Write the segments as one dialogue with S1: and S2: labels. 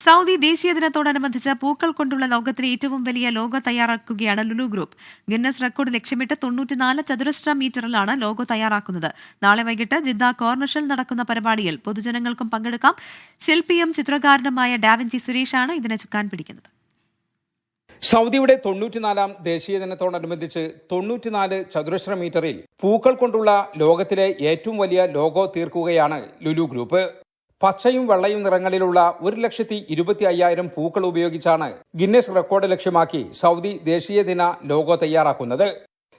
S1: Saudi ദേശീയ ദിനത്തോടനുബന്ധിച്ച് പൂക്കൾ കൊണ്ടുള്ള ലോകത്തിലെ ഏറ്റവും വലിയ ലോഗോ തയ്യാറാക്കുകയാണ് ലുലു ഗ്രൂപ്പ്. ഗിന്നസ് റെക്കോർഡ് ലക്ഷ്യമിട്ട് 94 ചതുരശ്ര മീറ്ററിലാണ് ലോഗോ തയ്യാറാക്കുന്നത്. നാളെ വൈകിട്ട് ജിദ്ദ കോർണിഷിൽ നടക്കുന്ന പരിപാടിയിൽ പൊതുജനങ്ങൾക്കും പങ്കെടുക്കാം. ശില്പിയും ചിത്രകാരനുമായ ഡാവിഞ്ചി സുരേഷാണ് ഇതിനെ ചുക്കാൻ പിടിക്കുന്നത്.
S2: സൗദിയുടെ 94-ാം ദേശീയ ദിനത്തോടനുബന്ധിച്ച് 94 ചതുരശ്ര മീറ്ററിൽ പൂക്കൾ കൊണ്ടുള്ള ലോകത്തിലെ ഏറ്റവും വലിയ ലോഗോ തീർക്കുകയാണ് ലുലു ഗ്രൂപ്പ്. പച്ചയും വെള്ളയും നിറങ്ങളിലുള്ള 1,25,000 പൂക്കൾ ഉപയോഗിച്ചാണ് ഗിന്നസ് റെക്കോർഡ് ലക്ഷ്യമാക്കി സൗദി ദേശീയ ദിന ലോഗോ തയ്യാറാക്കുന്നത്.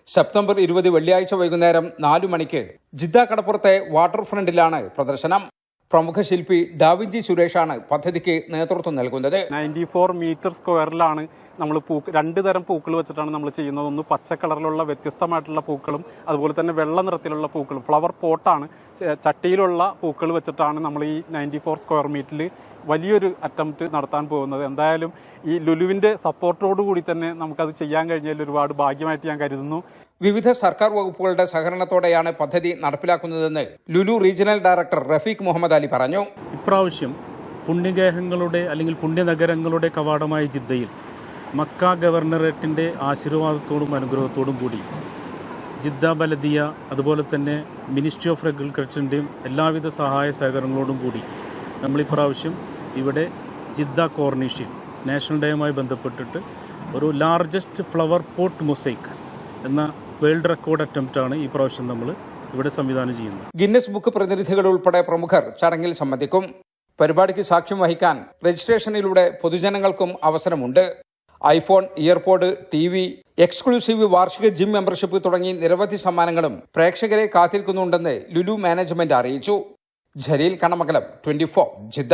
S2: സെപ്റ്റംബർ 20 വെള്ളിയാഴ്ച വൈകുന്നേരം 4 മണിക്ക് ജിദ്ദ കടപ്പുറത്തെ വാട്ടർ ഫ്രണ്ടിലാണ് പ്രദർശനം. പ്രമുഖ ശില്പി ഡാവിഞ്ചി സുരേഷാണ് പദ്ധതിക്ക് നേതൃത്വം നൽകുന്നത്.
S3: 94 മീറ്റർ സ്ക്വയറിലാണ് നമ്മൾ രണ്ട് തരം പൂക്കൾ വെച്ചിട്ടാണ് നമ്മൾ ചെയ്യുന്നത്. ഒന്ന് പച്ച കളറിലുള്ള വ്യത്യസ്തമായിട്ടുള്ള പൂക്കളും അതുപോലെ തന്നെ വെള്ള നിറത്തിലുള്ള പൂക്കളും. ഫ്ലവർ പോട്ടാണ്, ചട്ടിയിലുള്ള പൂക്കൾ വെച്ചിട്ടാണ് നമ്മൾ ഈ 94 സ്ക്വയർ മീറ്ററിൽ വലിയൊരു അറ്റംപ്റ്റ് നടത്താൻ പോകുന്നത്. എന്തായാലും ഈ ലുലുവിന്റെ സപ്പോർട്ടോടുകൂടി തന്നെ നമുക്കത് ചെയ്യാൻ കഴിഞ്ഞാൽ ഒരുപാട് ഭാഗ്യമായിട്ട് ഞാൻ കരുതുന്നു.
S2: വിവിധ സർക്കാർ വകുപ്പുകളുടെ സഹകരണത്തോടെയാണ് പദ്ധതി നടപ്പിലാക്കുന്നതെന്ന് ലുലു റീജിയണൽ ഡയറക്ടർ റഫീഖ് മുഹമ്മദ് അലി പറഞ്ഞു.
S4: ഇപ്രാവശ്യം പുണ്യഗേഹങ്ങളുടെ അല്ലെങ്കിൽ പുണ്യനഗരങ്ങളുടെ കവാടമായ ജിദ്ദയിൽ മക്ക ഗവർണറേറ്റിന്റെ ആശീർവാദത്തോടും അനുഗ്രഹത്തോടും കൂടി ജിദ്ദ ബലദിയ അതുപോലെ തന്നെ മിനിസ്ട്രി ഓഫ് അഗ്രികൾച്ചറിന്റെയും എല്ലാവിധ സഹായ സഹകരണങ്ങളോടും കൂടി നമ്മളിപ്രാവശ്യം ഇവിടെ ജിദ്ദ കോർണിഷിൽ നാഷണൽ ഡേയുമായി ബന്ധപ്പെട്ടിട്ട് ഒരു ലാർജസ്റ്റ് ഫ്ലവർ പോട്ട് മൊസൈക്ക് എന്ന വേൾഡ് റെക്കോർഡ് അറ്റംപ്റ്റാണ് ഈ പ്രാവശ്യം നമ്മൾ ഇവിടെ സംവിധാനം ചെയ്യുന്നത്.
S2: ഗിന്നസ് ബുക്ക് പ്രതിനിധികൾ ഉൾപ്പെടെ പ്രമുഖർ ചടങ്ങിൽ സംബന്ധിക്കും. പരിപാടിക്ക് സാക്ഷ്യം വഹിക്കാൻ രജിസ്ട്രേഷനിലൂടെ പൊതുജനങ്ങൾക്കും അവസരമുണ്ട്. ഐഫോൺ, ഇയർപോഡ്, TV, എക്സ്ക്ലൂസീവ് വാർഷിക ജിം മെമ്പർഷിപ്പ് തുടങ്ങി നിരവധി സമ്മാനങ്ങളും പ്രേക്ഷകരെ കാത്തിരിക്കുന്നുണ്ടെന്ന് ലുലു മാനേജ്മെന്റ് അറിയിച്ചു. ജലീൽ കണമംഗലം, 24 ജിദ്ദ.